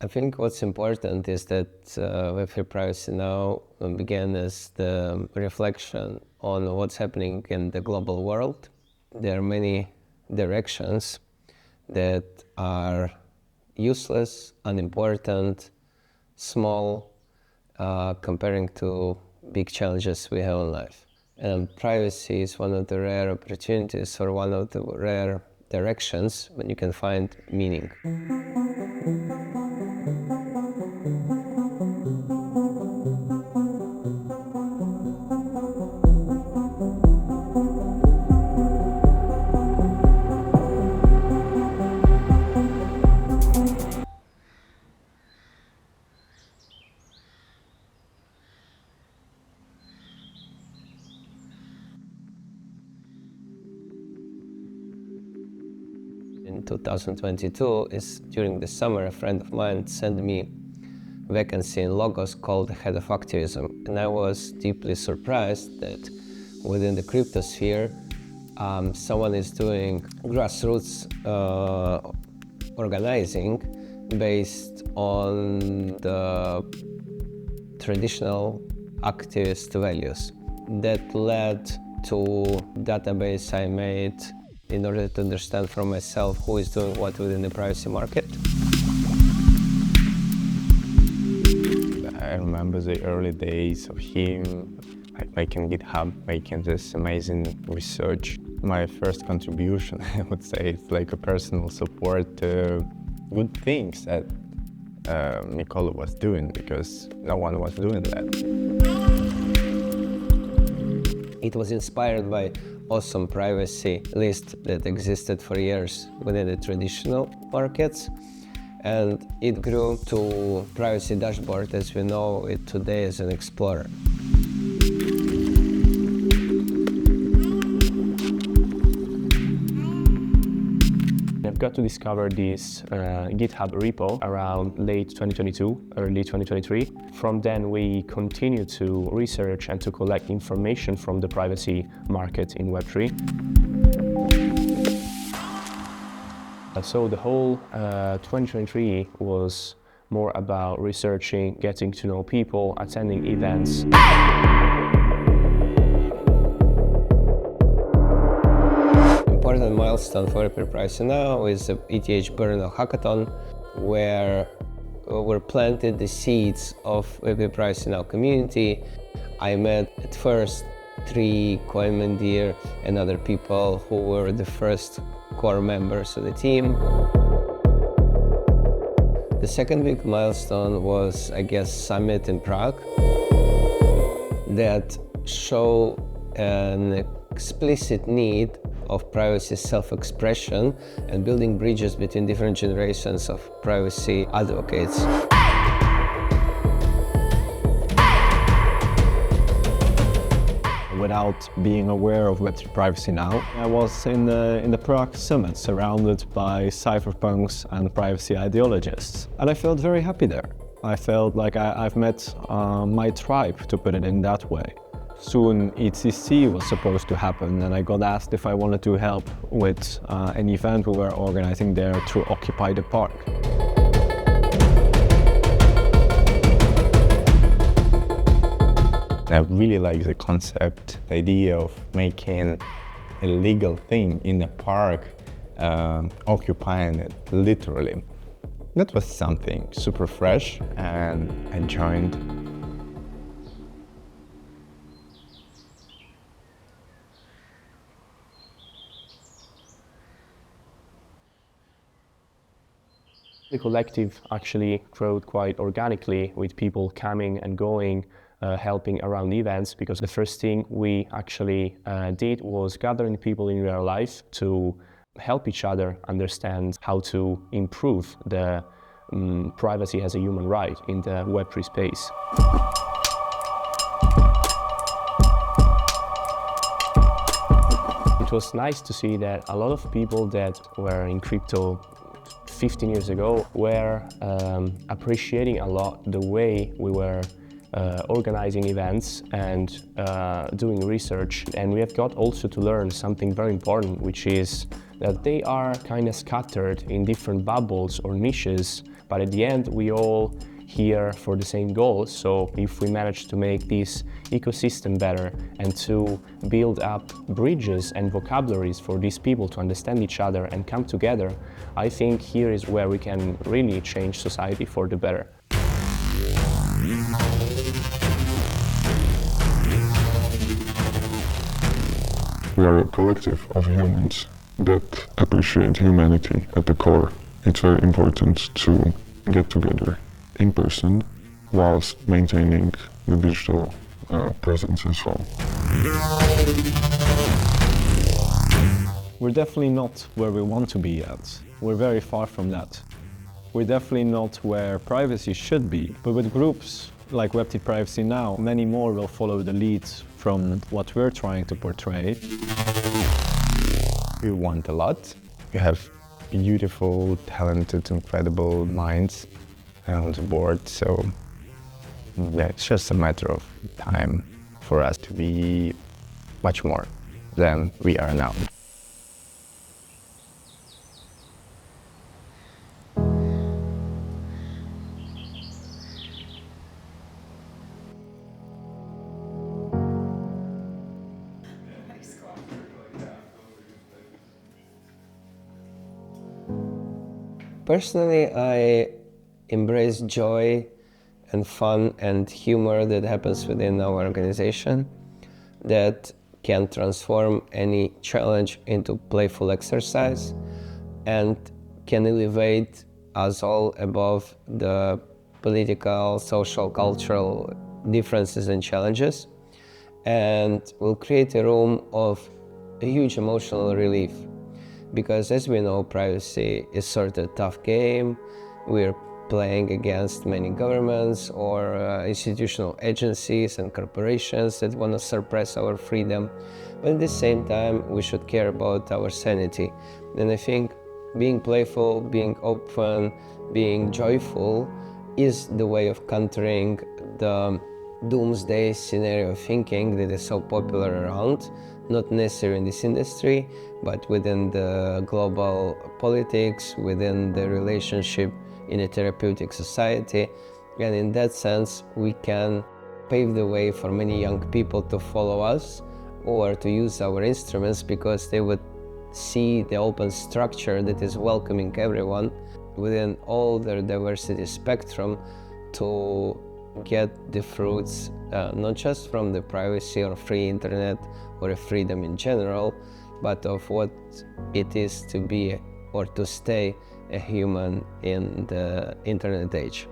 I think what's important is that Web3Privacy Now began as the reflection on what's happening in the global world. There are many directions that are useless, unimportant, small, comparing to big challenges we have in life. And privacy is one of the rare opportunities or one of the rare directions when you can find meaning. In 2022, during the summer, a friend of mine sent me a vacancy in Logos called Head of Activism. And I was deeply surprised that within the crypto sphere, someone is doing grassroots organizing based on the traditional activist values. That led to database I made in order to understand from myself who is doing what within the privacy market. I remember the early days of him, making GitHub, making this amazing research. My first contribution, I would say, it's like a personal support to good things that Mikola was doing, because no one was doing that. It was inspired by awesome privacy list that existed for years within the traditional markets, and it grew to privacy dashboard as we know it today as an explorer. I've got to discover this GitHub repo around late 2022, early 2023. From then we continue to research and to collect information from the privacy market in Web3. So the whole 2023 was more about researching, getting to know people, attending events. Important milestone for Web3Privacy Now is the ETH Brno hackathon, where were planted the seeds of Web3Privacy Now community. I met at first 3 Coinmandir and other people who were the first core members of the team. The second big milestone was, I guess, Summit in Prague that show an explicit need of privacy self-expression and building bridges between different generations of privacy advocates. Without being aware of Web3Privacy Now, I was in the Prague Summit surrounded by cypherpunks and privacy ideologists. And I felt very happy there. I felt like I've met my tribe, to put it in that way. Soon ETC was supposed to happen, and I got asked if I wanted to help with an event we were organizing there to occupy the park. I really like the concept, the idea of making a legal thing in a park, occupying it literally. That was something super fresh, and I joined. The collective actually grew quite organically, with people coming and going, helping around events, because the first thing we actually did was gathering people in real life to help each other understand how to improve the privacy as a human right in the Web3 space. It was nice to see that a lot of people that were in crypto 15 years ago were appreciating a lot the way we were organizing events and doing research. And we have got also to learn something very important, which is that they are kind of scattered in different bubbles or niches, but at the end we all here for the same goal. So if we manage to make this ecosystem better and to build up bridges and vocabularies for these people to understand each other and come together, I think here is where we can really change society for the better. We are a collective of humans that appreciate humanity at the core. It's very important to get together in person whilst maintaining the digital presence as well. We're definitely not where we want to be yet. We're very far from that. We're definitely not where privacy should be, but with groups like Web3Privacy Now, many more will follow the lead from what we're trying to portray. We want a lot. We have beautiful, talented, incredible minds on the board, so yeah, it's just a matter of time for us to be much more than we are now. Personally, I embrace joy and fun and humor that happens within our organization that can transform any challenge into playful exercise and can elevate us all above the political, social, cultural differences and challenges, and will create a room of a huge emotional relief. Because as we know, privacy is sort of a tough game. We're playing against many governments or institutional agencies and corporations that want to suppress our freedom. But at the same time, we should care about our sanity. And I think being playful, being open, being joyful is the way of countering the doomsday scenario thinking that is so popular around, not necessarily in this industry, but within the global politics, within the relationship in a therapeutic society. And in that sense, we can pave the way for many young people to follow us or to use our instruments, because they would see the open structure that is welcoming everyone within all their diversity spectrum to get the fruits, not just from the privacy or free internet or a freedom in general, but of what it is to be or to stay a human in the internet age.